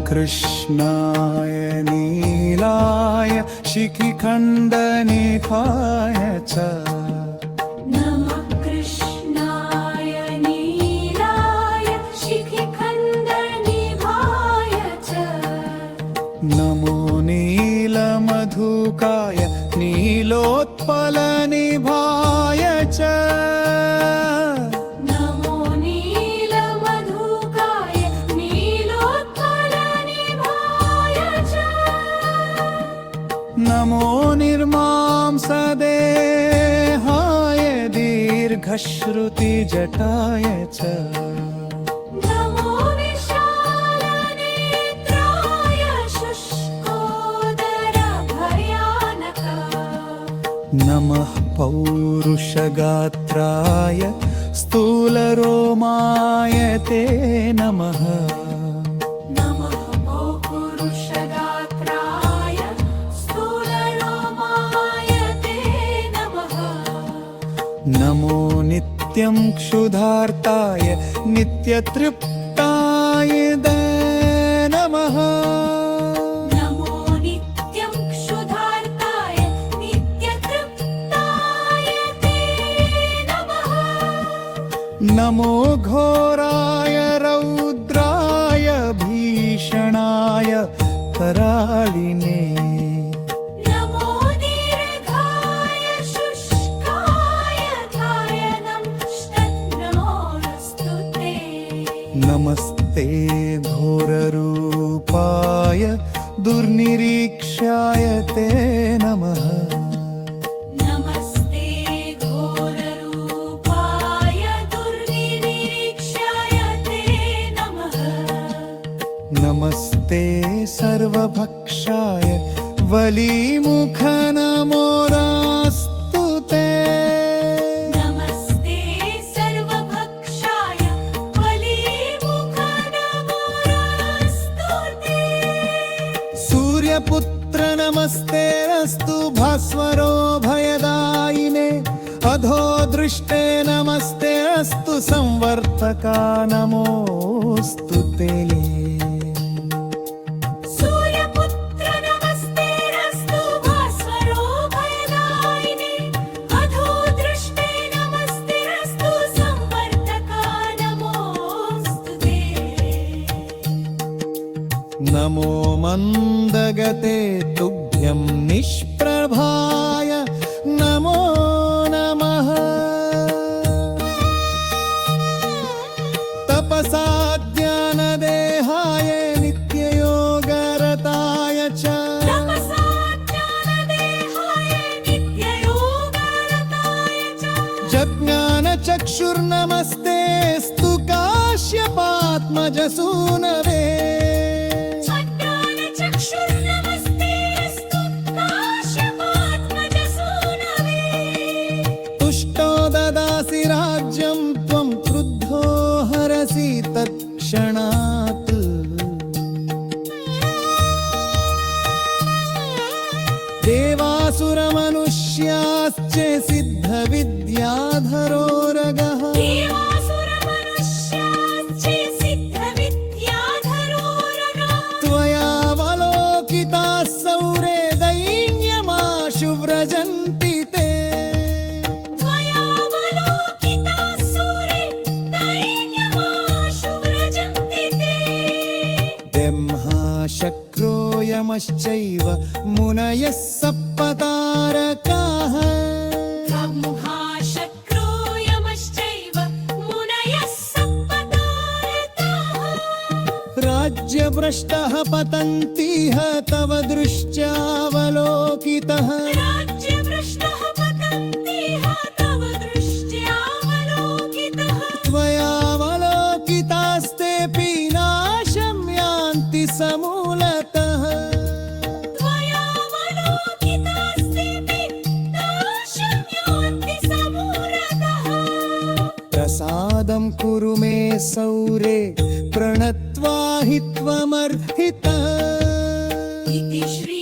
कृष्णाय नीलाय शिखिखण्डनिभाय च नमः कृष्णाय नीलाय शिखिखण्डनिभाय च नमो नीलमधुकाय नीलोत्पलनिभाय च नमो नीलमधुकाय नीलोत्पलनिभाय च नमो निर्मांसदेहाय दीर्घश्रुतिजटाय च नमो विशालनेत्राय शुष्कोदरभयानक नमः पौरुषगात्राय स्थूलरोमाय ते नमः नमः पौरुषगात्राय स्थूलरोमाय ते नमः नमो नित्यं क्षुधार्ताय नित्यतृप्ताय ते नमः नमो नित्यं क्षुधार्ताय नित्यतृप्ताय ते नमः नमो घोराय रौद्राय भीषणाय कराळिने नमो दीर्घाय शुष्काय धायनं नमोऽस्तु ते नमस्ते घोररूपाय दुर्निरीक्षाय ते नमः नमस्ते घोररूपाय दुर्निरीक्षाय ते नमः नमस्ते सर्वभक्षाय वलीमुखनमोरास्तु ते नमस्ते सर्वभक्षाय बलिमुखनमोऽस्तु ते सूर्यपुत्र नमस्तेऽस्तु भास्वरो भयदायिने अधो दृष्टे नमस्तेऽस्तु संवर्तका नमोऽस्तु ते सूर्यपुत्र नमस्तेऽस्तु भास्वरो भयदायिने अधो दृष्टे नमस्तेऽस्तु संवर्तका नमोऽस्तु ते नमो मन्दगते तुभ्यं निष्प्रभाय नमो नमः तपसा ज्ञानदेहाय नित्ययोगरताय च तपसा ज्ञानदेहाय नित्ययोगरताय च जज्ञानचक्षुर्नमस्तेऽस्तु काश्यपात्मजसूनवे ज्ञानचक्षुर्नमस्तेऽस्तु काश्यपात्मजसूनवे तुष्टो ददासि राज्यं त्वं क्रुद्धो हरसि तत्क्षणात् देवासुरमनुष्याश्च सिद्धविद्याधरोरगः देवासुरमनुष्याश्च सिद्धविद्याधरोरगः त्वयावलोकिताः सौरे दैन्यमाशु व्रजन्ति ते त्वयावलोकिताः सूरे दैन्यमाशु व्रजन्ति ते ब्रह्मा शक्रो यमश्चैव मुनयः सप्ततारकाः ब्रह्मा शक्रो यमश्चैव मुनयः सप्ततारकाः राज्यभ्रष्टः पतन्तीह तव दृष्ट्यावलोकितः राज्यभ्रष्टः पतन्तीह तव दृष्ट्यावलोकितः त्वयावलोकितास्तेऽपि नाशं यान्ति समूलतः त्वयावलोकितास्तेऽपि नाशं यान्ति समूलतः प्रसादं कुरु मे सौरे प्रणत्वा हि त्वमर्हितः इति श्री